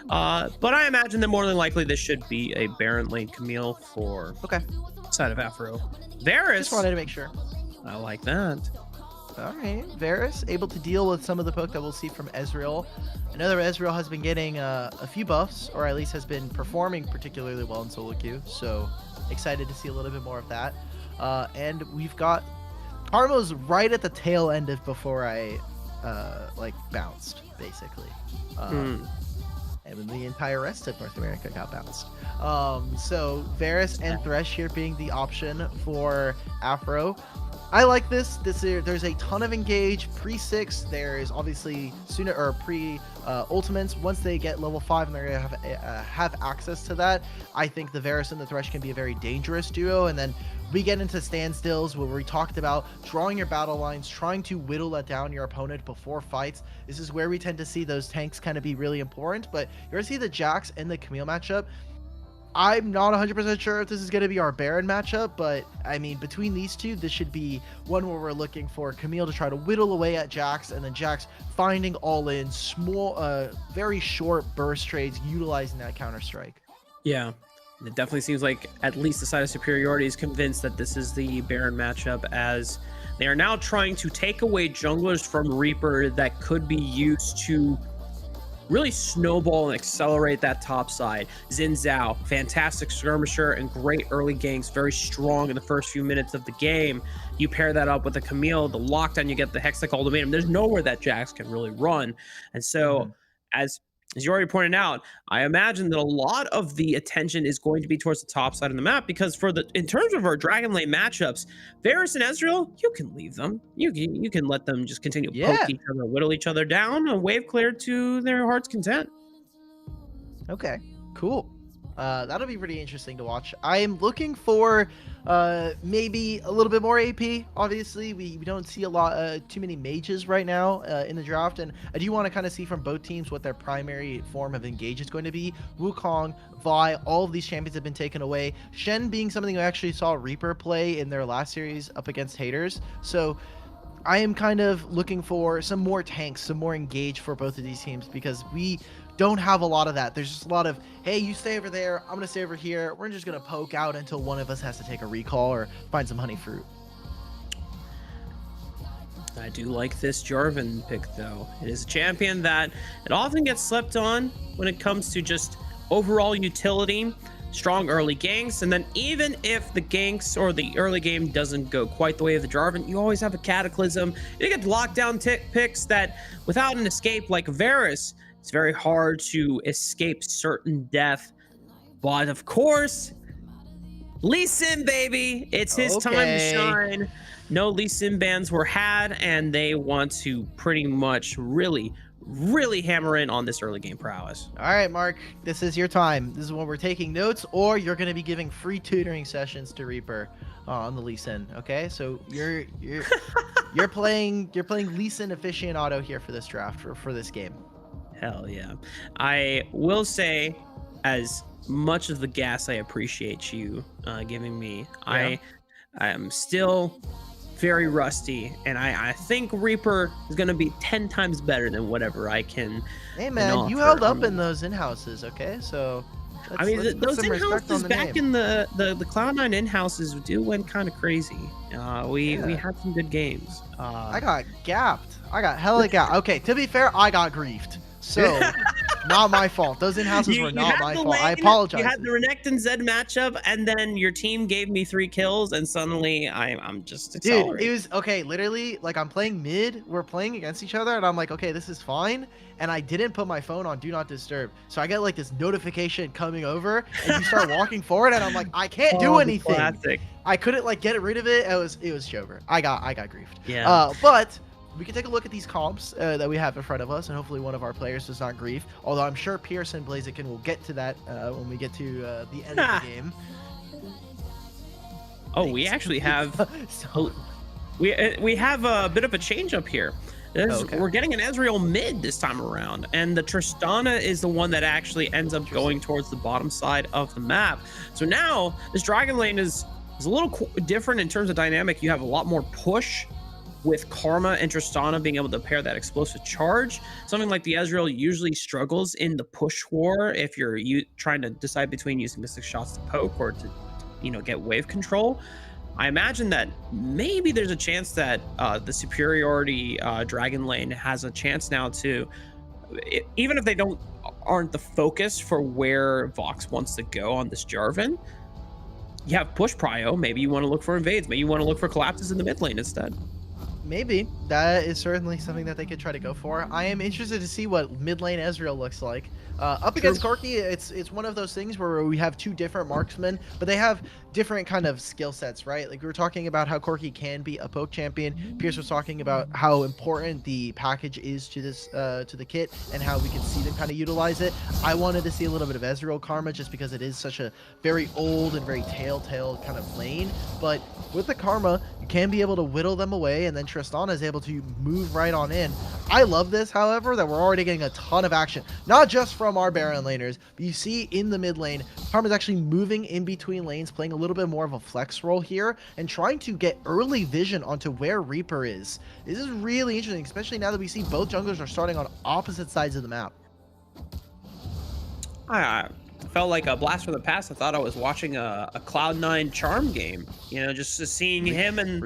But I imagine that more than likely this should be a Baron lane Camille for side of APHRO. Varus. Just wanted to make sure. I like that. All right, Varus able to deal with some of the poke that we'll see from Ezreal. I know that Ezreal has been getting a few buffs, or at least has been performing particularly well in solo queue. So excited to see a little bit more of that. And we've got Karma's right at the tail end of before I like bounced, basically. And then the entire rest of North America got bounced. So Varus and Thresh here being the option for APHRO. I like this. There's a ton of engage pre-6. There's obviously sooner or ultimates. Once they get level 5 and they're gonna have access to that, I think the Varus and the Thresh can be a very dangerous duo. And then we get into standstills where we talked about drawing your battle lines, trying to whittle down your opponent before fights. This is where we tend to see those tanks kind of be really important. But you're gonna see the Jax and the Camille matchup. I'm not 100% sure if this is going to be our Baron matchup, but I mean, between these two, this should be one where we're looking for Camille to try to whittle away at Jax, and then Jax finding all in small, very short burst trades, utilizing that Counter-Strike. Yeah, it definitely seems like at least the side of Superiority is convinced that this is the Baron matchup, as they are now trying to take away junglers from Reaper that could be used to really snowball and accelerate that top side. Xin Zhao, fantastic skirmisher and great early ganks, very strong in the first few minutes of the game. You pair that up with the Camille, the lockdown, you get the Hextech ultimatum. There's nowhere that Jax can really run. And so as you already pointed out, I imagine that a lot of the attention is going to be towards the top side of the map, because in terms of our Dragon Lane matchups, Varus and Ezreal, you can leave them. You can let them just continue to poke each other, whittle each other down, and wave clear to their heart's content. Okay, cool. That'll be pretty interesting to watch. I am looking for maybe a little bit more AP. Obviously, we don't see a lot, too many mages right now in the draft, and I do want to kind of see from both teams what their primary form of engage is going to be. Wukong, Vi, all of these champions have been taken away. Shen being something we actually saw Reaper play in their last series up against Haters. So I am kind of looking for some more tanks, some more engage for both of these teams, because we don't have a lot of that. There's just a lot of, hey, you stay over there, I'm gonna stay over here, we're just gonna poke out until one of us has to take a recall or find some honey fruit. I do like this Jarvan pick, though. It is a champion that it often gets slept on when it comes to just overall utility, strong early ganks, and then even if the ganks or the early game doesn't go quite the way of the Jarvan, you always have a Cataclysm. You get lockdown picks that without an escape like Varus, it's very hard to escape certain death. But of course, Lee Sin, baby, it's his time to shine. No Lee Sin bans were had, and they want to pretty much really hammer in on this early game prowess. All right, Mark, this is your time. This is when we're taking notes, or you're going to be giving free tutoring sessions to Reaper on the Lee Sin. Okay, so you're playing Lee Sin aficionado here for this draft, for this game. Hell yeah. I will say, as much of the gas I appreciate you giving me, I am still very rusty, and I think Reaper is going to be 10 times better than whatever I can. Hey man, you held up in those in-houses, okay? So I mean, those in-houses back in the Cloud9 in-houses went kind of crazy. We had some good games. I got gapped. I got hella gapped. Okay, to be fair, I got griefed. So, not my fault. Those in-houses were not my fault. I apologize. You had the Renekton Zed matchup, and then your team gave me 3 kills, and suddenly I'm just accelerating. Dude, it was, okay, literally, like, I'm playing mid, we're playing against each other, and I'm like, okay, this is fine, and I didn't put my phone on Do Not Disturb. So I get, like, this notification coming over, and you start walking forward, and I'm like, I can't do anything. Classic. I couldn't, like, get rid of it. It was over. I got griefed. Yeah. But we can take a look at these comps that we have in front of us, and hopefully one of our players does not grief. Although I'm sure Pierce and Blaziken will get to that when we get to the end of the game. Oh, we actually have we have a bit of a change up here. We're getting an Ezreal mid this time around, and the Tristana is the one that actually ends up going towards the bottom side of the map. So now this Dragon Lane is a little different in terms of dynamic. You have a lot more push with Karma and Tristana being able to pair that explosive charge, something like the Ezreal usually struggles in the push war if you're trying to decide between using Mystic Shots to poke or to, get wave control. I imagine that maybe there's a chance that the Superiority Dragon Lane has a chance now to, even if they aren't the focus for where Vox wants to go on this Jarvan, you have push prio. Maybe you want to look for invades. Maybe you want to look for collapses in the mid lane instead. Maybe that is certainly something that they could try to go for. I am interested to see what mid lane Ezreal looks like. Up against Corki, it's one of those things where we have two different marksmen, but they have different kind of skill sets, right? Like we were talking about how Corki can be a poke champion. Pierce was talking about how important the package is to this to the kit and how we can see them kind of utilize it. I wanted to see a little bit of Ezreal Karma just because it is such a very old and very telltale kind of lane. But with the Karma, you can be able to whittle them away, and then Tristana is able to move right on in. I love this, however, that we're already getting a ton of action, not just from our Baron laners, but you see in the mid lane, Karma's actually moving in between lanes, playing a little bit more of a flex role here, and trying to get early vision onto where Reaper is. This is really interesting, especially now that we see both junglers are starting on opposite sides of the map. I felt like a blast from the past. I thought I was watching a Cloud9 Charm game, just seeing him and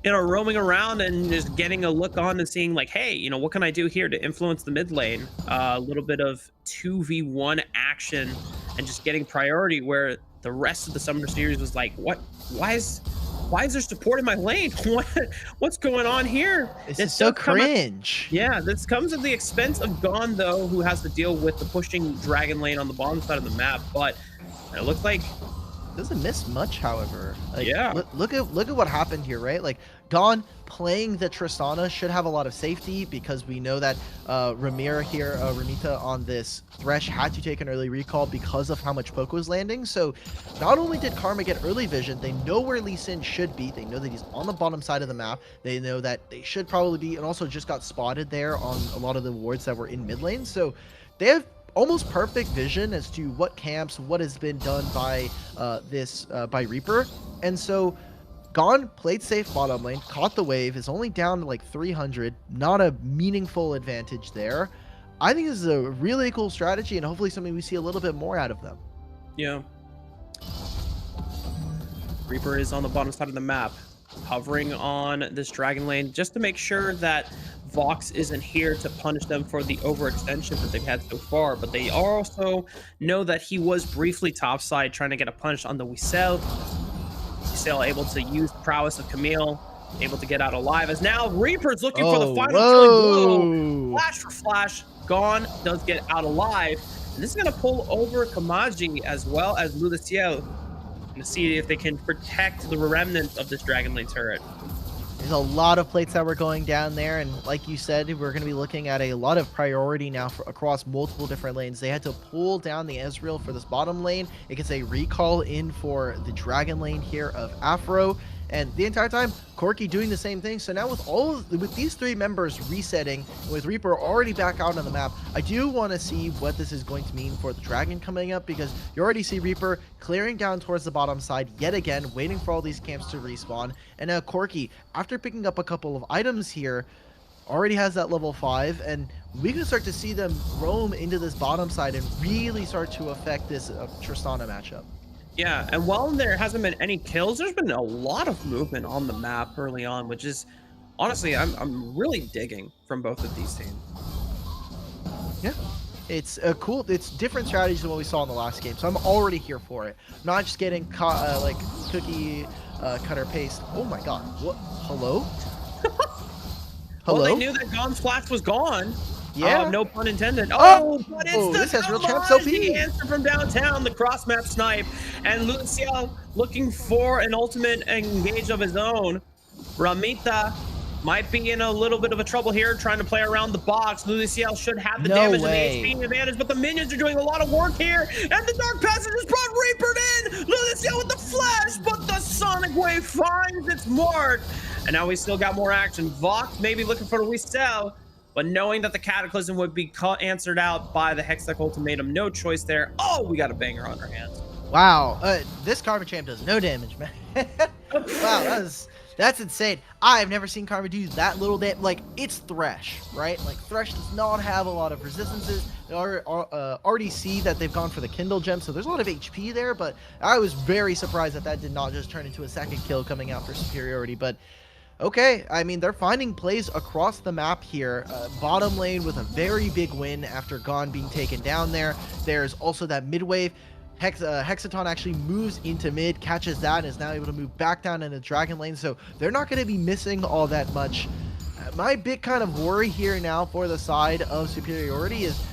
roaming around and just getting a look on and seeing like, hey, what can I do here to influence the mid lane? A little bit of 2v1 action and just getting priority, where the rest of the Summoner Series was like, why is there support in my lane? What's going on here? This is so cringe. This comes at the expense of Gone, though, who has to deal with the pushing Dragon Lane on the bottom side of the map. But it looks like doesn't miss much, however. Like, yeah. Look at what happened here, right? Like Gone playing the Tristana should have a lot of safety because we know that Ramita on this Thresh had to take an early recall because of how much poke was landing. So not only did Karma get early vision, they know where Lee Sin should be. They know that he's on the bottom side of the map. They know that they should probably be, and also just got spotted there on a lot of the wards that were in mid lane. So they have almost perfect vision as to what camps, what has been done by by Reaper. And so Gone played safe bottom lane, caught the wave, is only down to like 300, not a meaningful advantage there. I think this is a really cool strategy and hopefully something we see a little bit more out of them. Yeah. Reaper is on the bottom side of the map, hovering on this Dragon Lane just to make sure that Vox isn't here to punish them for the overextension that they've had so far, but they also know that he was briefly topside trying to get a punish on the Wiesel. Wiesel able to use the prowess of Camille, able to get out alive, as now Reaper's looking for the final killing blow. Flash for flash, Gone does get out alive, and this is going to pull over Kamaji as well as Luciel to see if they can protect the remnants of this Dragon Lane turret. There's a lot of plates that were going down there, and like you said, we're going to be looking at a lot of priority now across multiple different lanes. They had to pull down the Ezreal for this bottom lane. It gets a recall in for the Dragon Lane here of APHRO, and the entire time Corki doing the same thing. So now with these three members resetting, with Reaper already back out on the map, I do want to see what this is going to mean for the Dragon coming up, because you already see Reaper clearing down towards the bottom side yet again, waiting for all these camps to respawn. And now Corki, after picking up a couple of items here, already has that level 5, and we can start to see them roam into this bottom side and really start to affect this Tristana matchup. Yeah, and while there hasn't been any kills, there's been a lot of movement on the map early on, which is honestly I'm really digging from both of these teams. Yeah, it's it's different strategies than what we saw in the last game, so I'm already here for it. Not just getting caught like cookie cutter paste. Oh my god, what? Hello? Hello? Well, they knew that Gone's flash was gone. Yeah. No pun intended. Oh, but it's this has real champs OP. OP. The answer from downtown, the cross map snipe, and Luciel looking for an ultimate engage of his own. Ramita might be in a little bit of a trouble here, trying to play around the box. Luciel should have the damage and the HP advantage, but the minions are doing a lot of work here, and the Dark Passage has brought Reaper in. Luciel with the flash, but the Sonic Wave finds its mark, and now we still got more action. Vox maybe looking for the Wiesel, but knowing that the Cataclysm would be answered out by the Hextech Ultimatum, no choice there. Oh, we got a banger on our hands. Wow, this Karma Champ does no damage, man. Wow, That's insane. I've never seen Karma do that little damage. Like, it's Thresh, right? Like, Thresh does not have a lot of resistances. They already see that they've gone for the Kindle Gem, so there's a lot of HP there, but I was very surprised that that did not just turn into a second kill coming out for Superiority. But okay, I mean, they're finding plays across the map here. Bottom lane with a very big win after Gon being taken down there. There's also that mid wave. Hexaton actually moves into mid, catches that, and is now able to move back down into Dragon Lane, so they're not going to be missing all that much. My big kind of worry here now for the side of Superiority is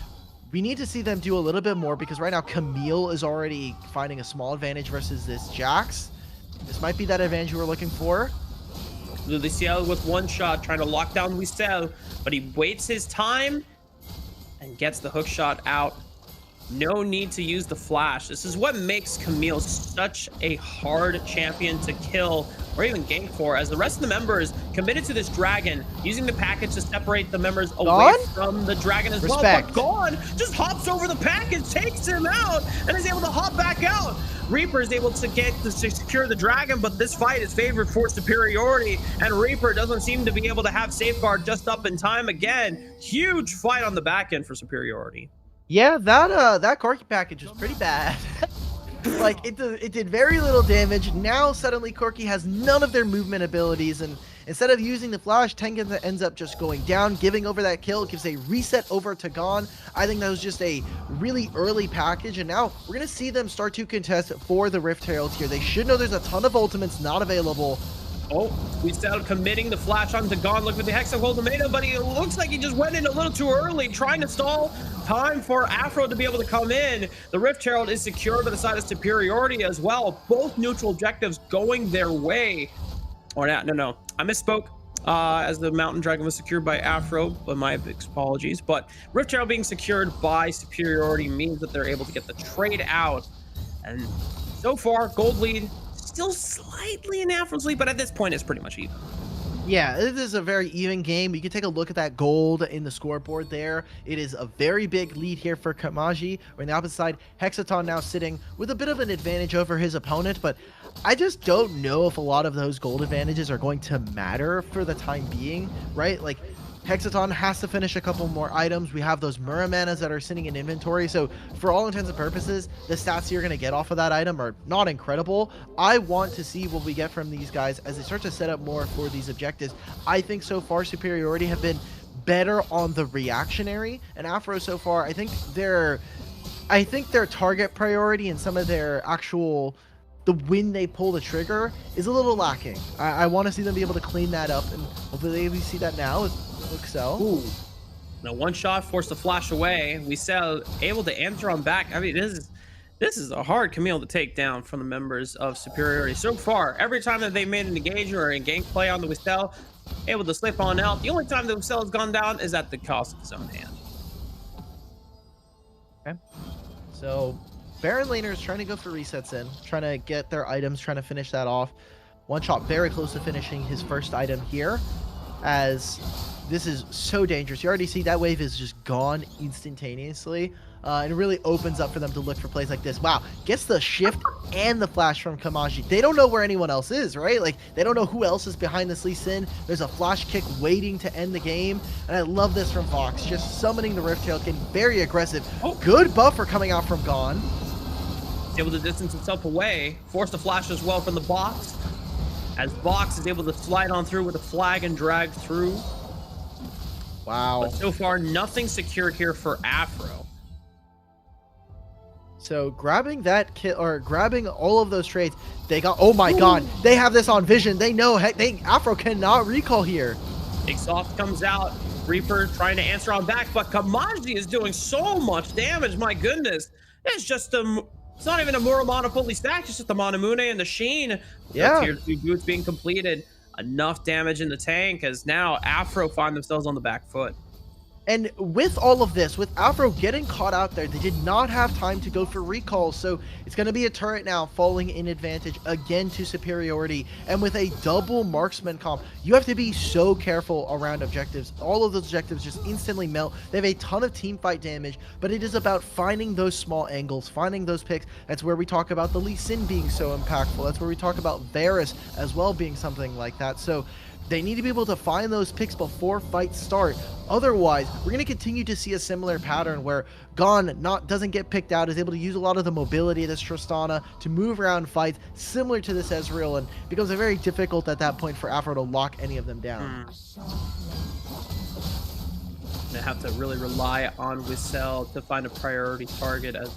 we need to see them do a little bit more, because right now Camille is already finding a small advantage versus this Jax. This might be that advantage we're looking for. Luciel with one shot trying to lock down Luciel, but he waits his time and gets the hook shot out. No need to use the flash. This is what makes Camille such a hard champion to kill or even gank for, as the rest of the members committed to this dragon, using the package to separate the members away from the dragon as well. But Gon just hops over the package, takes him out, and is able to hop back out. Reaper is able to secure the dragon, but this fight is favored for Superiority, and Reaper doesn't seem to be able to have safeguard just up in time again. Huge fight on the back end for Superiority. Yeah, that Corki package was pretty bad. Like, it did very little damage. Now suddenly Corki has none of their movement abilities, and instead of using the flash, Tengen ends up just going down, giving over that kill, gives a reset over to Gon. I think that was just a really early package, and now we're gonna see them start to contest for the Rift Herald here. They should know there's a ton of ultimates not available. Oh, we started committing the flash onto Gon. Look at the Hexa ultimatum, but he looks like he just went in a little too early, trying to stall time for APHRO to be able to come in. The Rift Herald is secure by the side of Superiority as well. Both neutral objectives going their way. Or no, I misspoke. As the Mountain Dragon was secured by APHRO, but my apologies. But Rift Herald being secured by Superiority means that they're able to get the trade out. And so far, gold lead still slightly in APHRO's lead, but at this point it's pretty much even. Yeah, it is a very even game. You can take a look at that gold in the scoreboard there. It is a very big lead here for Kamaji. Or on the opposite side, Hexaton now sitting with a bit of an advantage over his opponent, but I just don't know if a lot of those gold advantages are going to matter for the time being, right? Like, Hexaton has to finish a couple more items. We have those Muramanas that are sitting in inventory. So for all intents and purposes, the stats you're going to get off of that item are not incredible. I want to see what we get from these guys as they start to set up more for these objectives. I think so far Superiority have been better on the reactionary, and APHRO so far, I think their target priority and some of their actual when they pull the trigger is a little lacking. I want to see them be able to clean that up, and hopefully we see that now. Looks so. Ooh. Now one shot forced the flash away. We sell able to answer on back. I mean, this is a hard Camille to take down from the members of Superiority so far. Every time that they made an engagement or a gank play on the Wistel, able to slip on out. The only time the Wistel has gone down is at the cost of his own hand. Okay. So Baron laners trying to go for resets in, trying to get their items, trying to finish that off. One shot very close to finishing his first item here, as this is so dangerous. You already see that wave is just gone instantaneously, and it really opens up for them to look for plays like this. Wow, gets the shift and the flash from Kamaji. They don't know where anyone else is, right? Like, they don't know who else is behind this Lee Sin. There's a flash kick waiting to end the game, and I love this from Fox, just summoning the Rift Herald, getting very aggressive. Good buffer coming out from Gon. He's able to distance himself away, force the flash as well from the box, as Box is able to slide on through with a flag and drag through. Wow. But so far, nothing secured here for APHRO. So grabbing that kill, or grabbing all of those trades, they got, oh my god, they have this on vision. They know, heck, APHRO cannot recall here. Exhaust comes out. Reaper trying to answer on back, but Kamaji is doing so much damage. My goodness. It's just it's not even a Muramana fully stacked, it's just the Monamune and the Sheen. Yeah. Tier 2 boots being completed. Enough damage in the tank, as now APHRO find themselves on the back foot. And with all of this, with APHRO getting caught out there, they did not have time to go for recalls. So it's going to be a turret now falling in advantage again to Superiority. And with a double marksman comp, you have to be so careful around objectives. All of those objectives just instantly melt. They have a ton of team fight damage, but it is about finding those small angles, finding those picks. That's where we talk about the Lee Sin being so impactful. That's where we talk about Varus as well being something like that. So they need to be able to find those picks before fights start. Otherwise, we're going to continue to see a similar pattern where Gon doesn't get picked out, is able to use a lot of the mobility of this Tristana to move around fights, similar to this Ezreal, and becomes very difficult at that point for APHRO to lock any of them down. They have to really rely on Wissel to find a priority target, as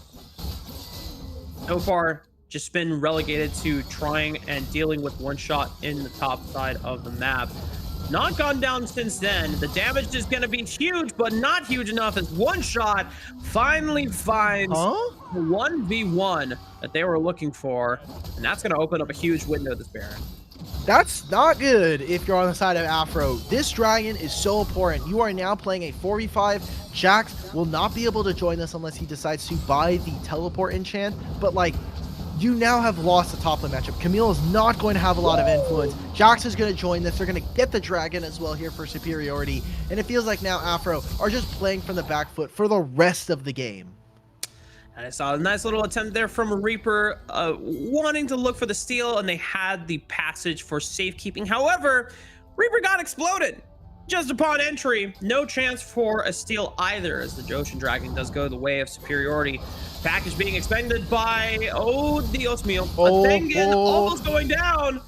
so far just been relegated to trying and dealing with one shot in the top side of the map. Not gone down since then. The damage is going to be huge, but not huge enough as one shot finally finds the 1v1 that they were looking for, and that's going to open up a huge window this Baron. That's not good if you're on the side of APHRO. This dragon is so important. You are now playing a 4v5. Jax will not be able to join this unless he decides to buy the teleport enchant, but like, you now have lost the top lane matchup. Camille is not going to have a lot of influence. Jax is going to join this. They're going to get the dragon as well here for Superiority. And it feels like now APHRO are just playing from the back foot for the rest of the game. And I saw a nice little attempt there from a Reaper wanting to look for the steal, and they had the passage for safekeeping. However, Reaper got exploded just upon entry. No chance for a steal either, as the Joshin Dragon does go the way of Superiority. Package being expended by, oh, Dios mío. A thing almost going down.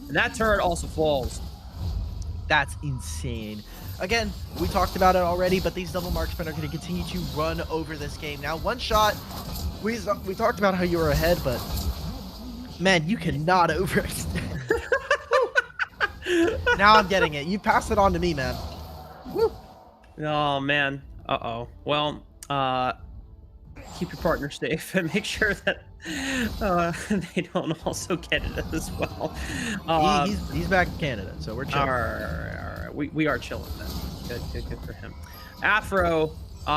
And that turret also falls. That's insane. Again, we talked about it already, but these double marksmen are going to continue to run over this game. Now, one shot, we talked about how you were ahead, but man, you cannot overextend. Now I'm getting it. You passed it on to me, man. Woo. Oh, man. Uh-oh. Well, keep your partner safe and make sure that they don't also get it as well. He's back in Canada, so we're chilling. All right. We are chilling then. Good for him. APHRO,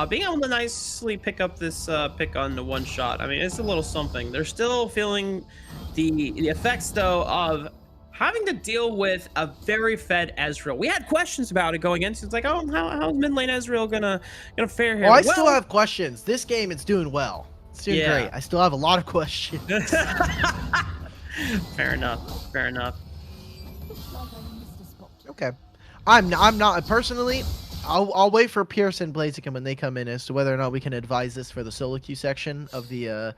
being able to nicely pick up this pick on the one shot. I mean, it's a little something. They're still feeling the effects, though, of having to deal with a very fed Ezreal. We had questions about it going in. So it's like, oh, how's mid lane Ezreal gonna fare here? Oh, I still have questions. This game, it's doing well. It's doing great. I still have a lot of questions. Fair enough. Okay. I'm not personally. I'll wait for Pierce and Blaziken when they come in as to whether or not we can advise this for the solo queue section of the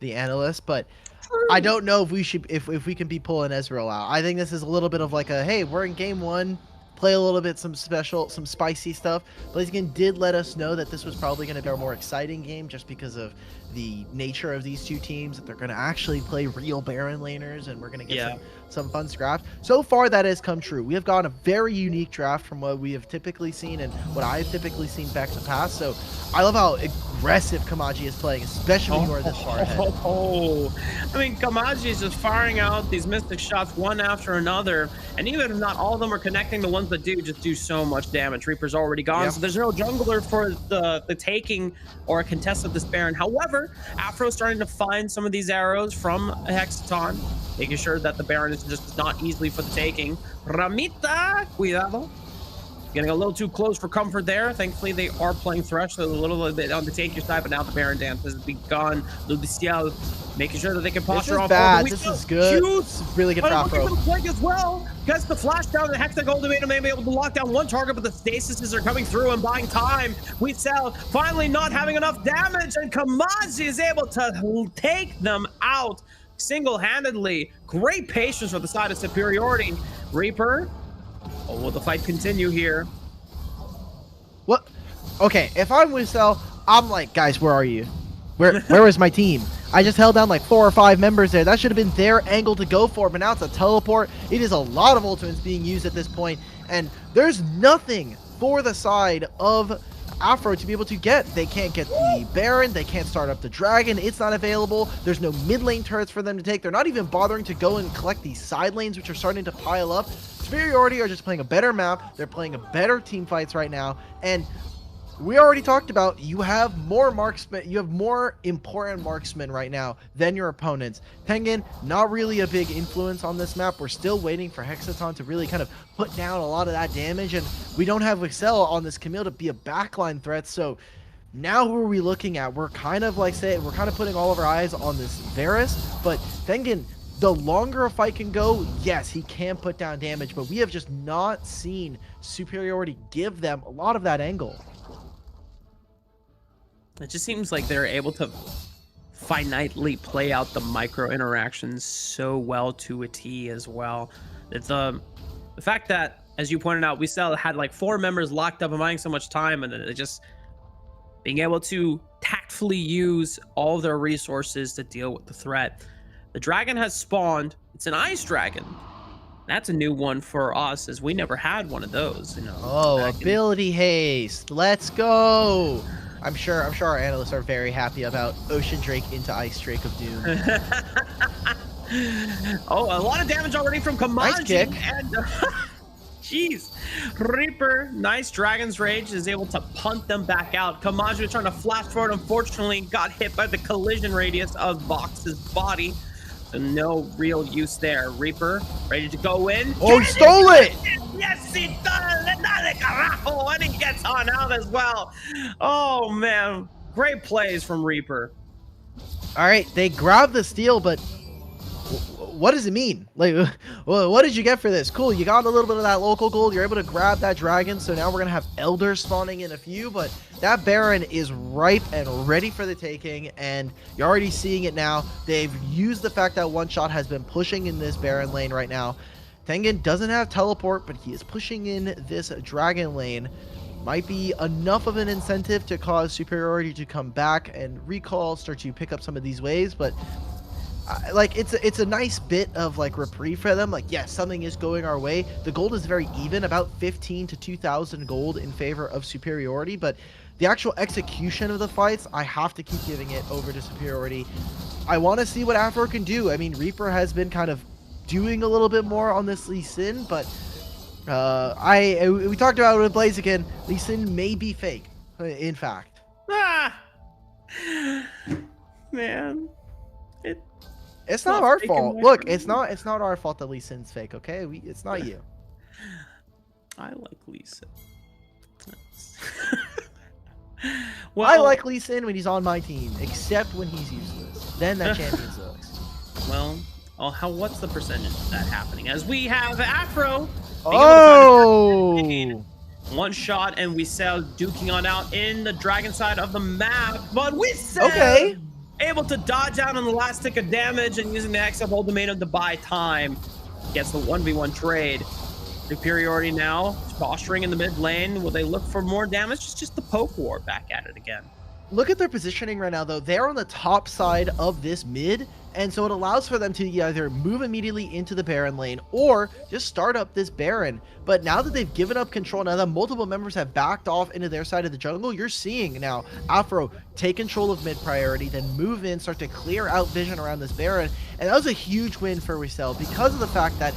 analyst, but I don't know if we should if we can be pulling Ezreal out. I think this is a little bit of like a, hey, we're in game one, play a little bit some spicy stuff. Blaziken did let us know that this was probably going to be a more exciting game just because of the nature of these two teams, that they're going to actually play real Baron laners, and we're going to get some fun scraps. So far, that has come true. We have gotten a very unique draft from what we have typically seen and what I've typically seen back in the past. So I love how aggressive Kamaji is playing, especially when you are this far ahead. I mean, Kamaji is just firing out these mystic shots one after another, and even if not all of them are connecting, the ones that do just do so much damage. Reaper's already gone, so there's no jungler for the taking or a contest of this Baron. However, APHRO starting to find some of these arrows from a Hexaton, making sure that the Baron is just not easily for the taking. Ramita, cuidado. Getting a little too close for comfort there. Thankfully, they are playing Thresh, so a little bit on the taker side, but now the Baron dance has begun. Ludiciel making sure that they can posture off. This is good. This is really good for APHRO. As well. Gets the flash down, the Hexa Ultimatum may be able to lock down one target, but the stasises are coming through and buying time. Wissel finally not having enough damage, and Kamaji is able to take them out single-handedly. Great patience for the side of Superiority. Reaper, will the fight continue here? What? Okay, if I'm Wissel, I'm like, guys, where are you? Where is my team? I just held down like 4 or 5 members there. That should have been their angle to go for, but now it's a teleport. It is a lot of ultimates being used at this point, and there's nothing for the side of APHRO to be able to get. They can't get the Baron. They can't start up the Dragon. It's not available. There's no mid lane turrets for them to take. They're not even bothering to go and collect these side lanes, which are starting to pile up. Superiority are just playing a better map. They're playing a better team fights right now, and we already talked about, you have more marksmen, you have more important marksmen right now than your opponents. Tengen, not really a big influence on this map. We're still waiting for Hexaton to really kind of put down a lot of that damage, and we don't have Excel on this Camille to be a backline threat. So now who are we looking at? We're kind of like saying, we're kind of putting all of our eyes on this Varus, but Tengen, the longer a fight can go, yes, he can put down damage, but we have just not seen Superiority give them a lot of that angle. It just seems like they're able to finitely play out the micro interactions so well to a T as well. It's the fact that, as you pointed out, we still had like 4 members locked up and buying so much time, and then it just being able to tactfully use all their resources to deal with the threat. The dragon has spawned. It's an ice dragon. That's a new one for us, as we never had one of those. You know. Oh, ability haste. Let's go. I'm sure our analysts are very happy about Ocean Drake into Ice Drake of Doom. Oh, a lot of damage already from Kamaji. Nice kick. And jeez. Reaper, nice Dragon's Rage, is able to punt them back out. Kamaji was trying to flash forward, unfortunately got hit by the collision radius of Vox's body. So no real use there. Reaper, ready to go in. Oh, he stole it! Yes, he does! And he gets on out as well. Oh, man. Great plays from Reaper. All right, they grab the steal, but what does it mean? Like, what did you get for this? Cool, you got a little bit of that local gold. You're able to grab that dragon, so now we're going to have elders spawning in a few, but that Baron is ripe and ready for the taking, and you're already seeing it now. They've used the fact that One Shot has been pushing in this Baron lane right now. Tengen doesn't have teleport, but he is pushing in this dragon lane. Might be enough of an incentive to cause Superiority to come back and recall, start to pick up some of these waves, but like it's a nice bit of like reprieve for them. Like, yes, something is going our way. The gold is very even, about 15 to 2,000 gold in favor of Superiority, but the actual execution of the fights, I have to keep giving it over to Superiority. I want to see what APHRO can do. I mean, Reaper has been kind of doing a little bit more on this Lee Sin, but we talked about it with Blaziken. Lee Sin may be fake, in fact. Man, it's not our fault. Look, it's not our fault that Lee Sin's fake. Okay, it's not you. I like Lee Sin. Well, I like Lee Sin when he's on my team, except when he's useless. Then that champion sucks. Well, what's the percentage of that happening? As we have APHRO. Oh! One shot, and we sell duking on out in the dragon side of the map. But we sell able to dodge out on the last tick of damage and using the XF ultimatum to buy time. Gets the 1v1 trade. Superiority now posturing in the mid lane. Will they look for more damage? It's just the poke war back at it again. Look at their positioning right now, though. They're on the top side of this mid, and so it allows for them to either move immediately into the Baron lane or just start up this Baron. But now that they've given up control, now that multiple members have backed off into their side of the jungle, you're seeing now APHRO take control of mid priority, then move in, start to clear out vision around this Baron. And that was a huge win for Wissel because of the fact that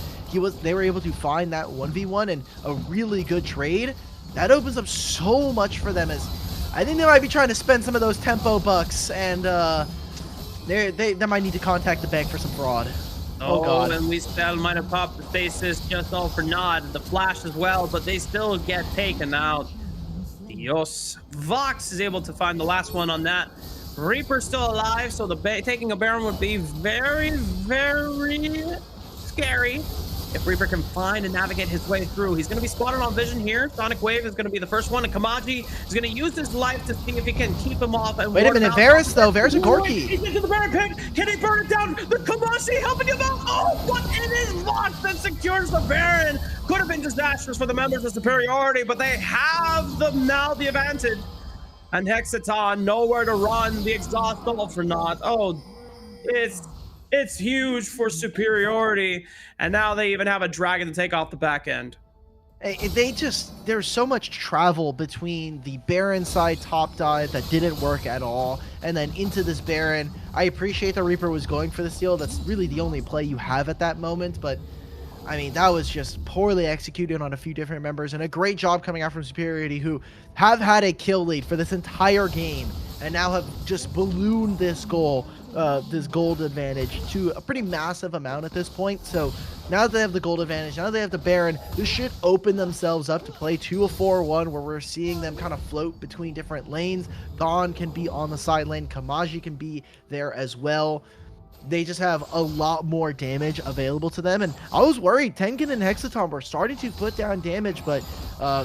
they were able to find that 1v1 and a really good trade. That opens up so much for them, as I think they might be trying to spend some of those tempo bucks, and they might need to contact the bank for some fraud. Oh god. And Wissel might have popped the stasis just all for naught, the flash as well, but they still get taken out. Dios. Vox is able to find the last one on that. Reaper's still alive, so taking a Baron would be very, very scary. If Reaper can find and navigate his way through, he's going to be spotted on vision here. Sonic Wave is going to be the first one, and Kamaji is going to use his life to see if he can keep him off. And wait a minute, Varus though, Varus and Corki. He's into the Baron pit. Can he burn it down? The Kamaji helping him out. Oh, but it is Vox that secures the Baron. Could have been disastrous for the members of Superiority, but they have now the advantage. And Hexaton, nowhere to run. The exhaust all for naught. Oh, it's huge for Superiority, and now they even have a dragon to take off the back end. There's so much travel between the Baron side top dive that didn't work at all, and then into this Baron. I appreciate that Reaper was going for the steal. That's really the only play you have at that moment, but I mean, that was just poorly executed on a few different members, and a great job coming out from Superiority, who have had a kill lead for this entire game and now have just ballooned this gold advantage to a pretty massive amount at this point. So now that they have the gold advantage, now that they have the Baron, this should open themselves up to play 2-4-1, where we're seeing them kind of float between different lanes. Gon can be on the side lane, Kamaji can be there as well. They just have a lot more damage available to them, and I was worried Tengen and Hexaton were starting to put down damage, but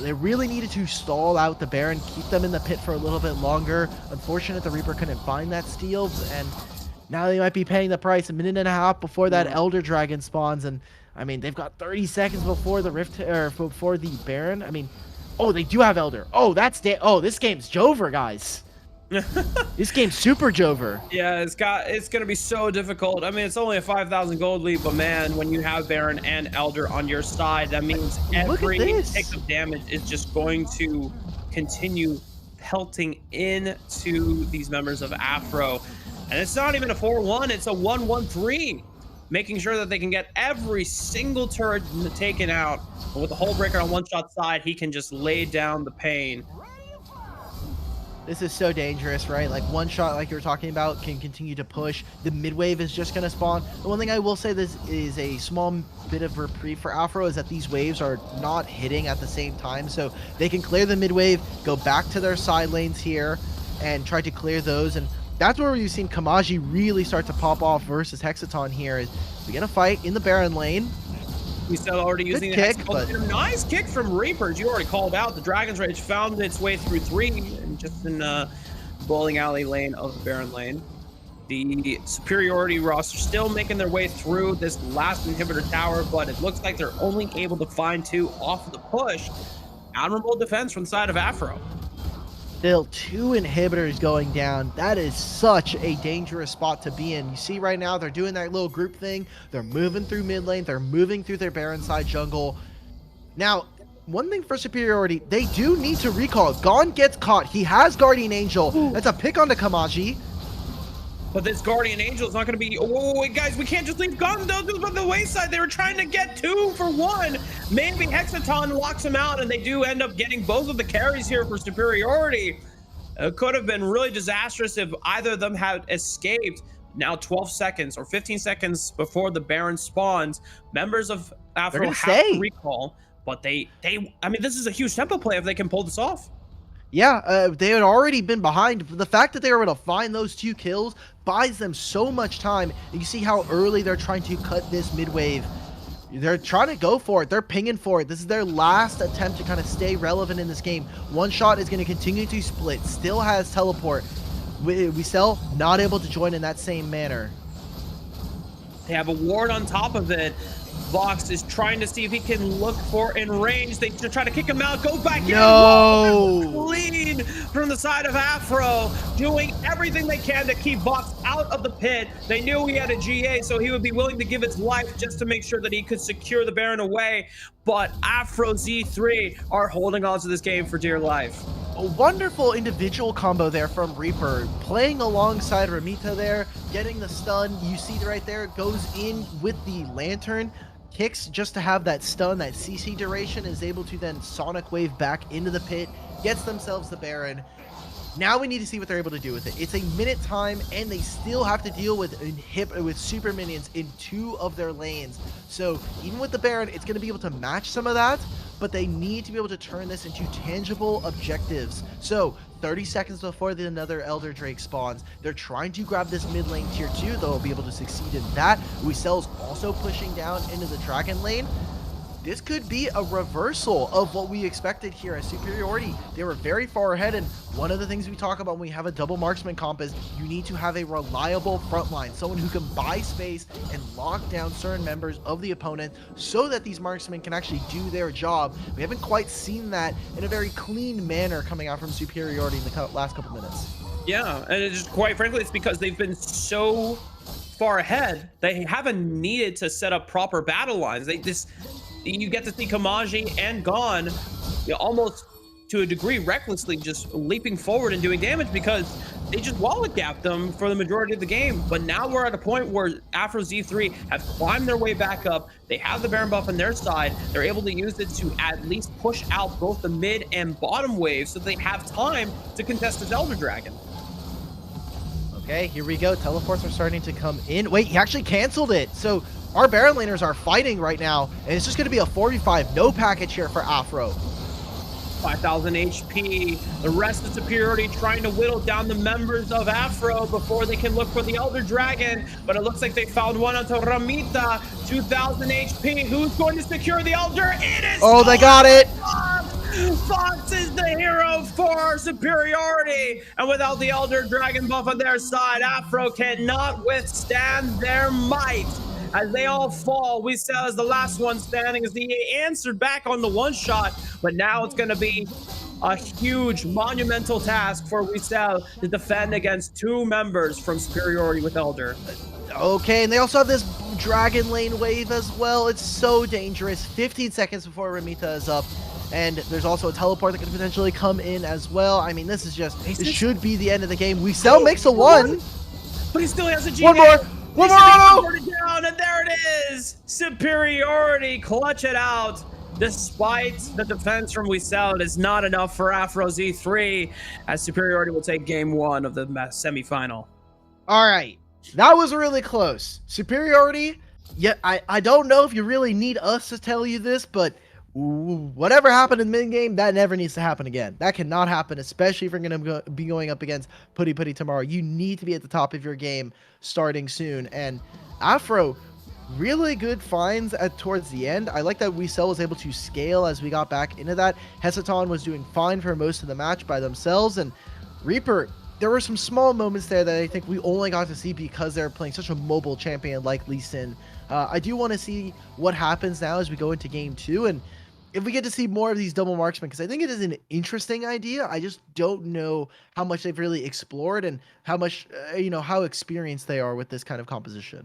they really needed to stall out the Baron, keep them in the pit for a little bit longer. Unfortunate the Reaper couldn't find that steal, and now they might be paying the price a minute and a half before that Elder Dragon spawns. And I mean, they've got 30 seconds before the Rift, or before the Baron. I mean, oh, they do have Elder. Oh, this game's Jover, guys. This game's super Jover. Yeah, it's gonna be so difficult. I mean, it's only a 5,000 gold lead, but man, when you have Baron and Elder on your side, that means every tick of damage is just going to continue pelting into these members of APHRO. And it's not even a 4-1, it's a 1-1-3, making sure that they can get every single turret taken out. And with the Hull Breaker on one shot side, he can just lay down the pain. This is so dangerous, right? Like, one shot, like you were talking about, can continue to push. The mid wave is just going to spawn. The one thing I will say, this is a small bit of reprieve for APHRO, is that these waves are not hitting at the same time. So they can clear the mid wave, go back to their side lanes here, and try to clear those. And that's where you've seen Kamaji really start to pop off versus Hexaton here. Is we get a fight in the Baron lane. We still already using the kick, but nice kick from Reapers. You already called out. The Dragon's Rage found its way through 3 and just in bowling alley lane of the Baron lane. The Superiority roster still making their way through this last inhibitor tower, but it looks like they're only able to find 2 off of the push. Admirable defense from the side of APHRO. Still 2 inhibitors going down. That is such a dangerous spot to be in. You see right now, they're doing that little group thing. They're moving through mid lane. They're moving through their Baron side jungle. Now, one thing for Superiority, they do need to recall. Gon gets caught. He has Guardian Angel. Ooh. That's a pick onto Kamaji. But this Guardian Angel is not going to be... Oh, wait, guys, we can't just leave Gon on the wayside. They were trying to get 2 for 1. Maybe Hexaton locks him out, and they do end up getting both of the carries here for Superiority. It could have been really disastrous if either of them had escaped. Now 12 seconds or 15 seconds before the Baron spawns, members of APHRO have to recall. But I mean, this is a huge tempo play if they can pull this off. Yeah, they had already been behind. The fact that they were able to find those 2 kills buys them so much time. And you see how early they're trying to cut this mid wave. They're trying to go for it. They're pinging for it. This is their last attempt to kind of stay relevant in this game. One shot is going to continue to split. Still has teleport. We still not able to join in that same manner. They have a ward on top of it. Vox is trying to see if he can look for in range. They try to kick him out. Go back in. No! Lead from the side of APHRO, doing everything they can to keep Vox out of the pit. They knew he had a GA, so he would be willing to give his life just to make sure that he could secure the Baron away. But APHRO Z3 are holding on to this game for dear life. A wonderful individual combo there from Reaper, playing alongside Ramita there, getting the stun. You see right there, goes in with the Lantern, kicks just to have that stun, that CC duration, is able to then Sonic Wave back into the pit, gets themselves the Baron. Now we need to see what they're able to do with it. It's a minute time, and they still have to deal with super minions in 2 of their lanes. So even with the Baron, it's going to be able to match some of that, but they need to be able to turn this into tangible objectives. So 30 seconds before another Elder Drake spawns, they're trying to grab this mid lane tier 2. They'll be able to succeed in that. Uisel's also pushing down into the Dragon lane. This could be a reversal of what we expected here as Superiority. They were very far ahead, and one of the things we talk about when we have a double marksman comp is you need to have a reliable front line, someone who can buy space and lock down certain members of the opponent so that these marksmen can actually do their job. We haven't quite seen that in a very clean manner coming out from Superiority in the last couple minutes. Yeah, and it's just, quite frankly, it's because they've been so far ahead, they haven't needed to set up proper battle lines. You get to see Kamaji and Gon almost to a degree, recklessly just leaping forward and doing damage because they just wallet gapped them for the majority of the game. But now we're at a point where APHRO Z3 have climbed their way back up. They have the Baron buff on their side. They're able to use it to at least push out both the mid and bottom waves so they have time to contest this Elder Dragon. Okay, here we go. Teleports are starting to come in. Wait, he actually canceled it. So our Baron laners are fighting right now, and it's just going to be a 4v5. No package here for APHRO. 5,000 HP. The rest of Superiority trying to whittle down the members of APHRO before they can look for the Elder Dragon. But it looks like they found one onto Ramita. 2,000 HP. Who's going to secure the Elder? It is. Oh, they got it. Fox is the hero for Superiority. And without the Elder Dragon buff on their side, APHRO cannot withstand their might. As they all fall, we sell as the last one standing as he answered back on the one shot, but now it's going to be a huge monumental task for Weasel to defend against two members from Superiority with Elder. Okay, and they also have this Dragon Lane wave as well. It's so dangerous. 15 seconds before Ramita is up. And there's also a teleport that could potentially come in as well. I mean, this is just, this should be the end of the game. Weasel makes a one. But he still has a G. One more. One more! Down, and there it is! Superiority clutch it out. Despite the defense from Weasel, it is not enough for APHRO Z3, as Superiority will take game one of the semifinal. All right. That was really close. Superiority, yeah, I don't know if you really need us to tell you this, but whatever happened in the mid game, that never needs to happen again. That cannot happen, especially if you're going to be going up against Putty tomorrow. You need to be at the top of your game starting soon. And APHRO, really good finds towards the end. I like that Weasel was able to scale as we got back into that. Hesaton was doing fine for most of the match by themselves. And Reaper, there were some small moments there that I think we only got to see because they're playing such a mobile champion like Lee Sin. I do want to see what happens now as we go into game two. And if we get to see more of these double marksmen, because I think it is an interesting idea. I just don't know how much they've really explored and how much, how experienced they are with this kind of composition.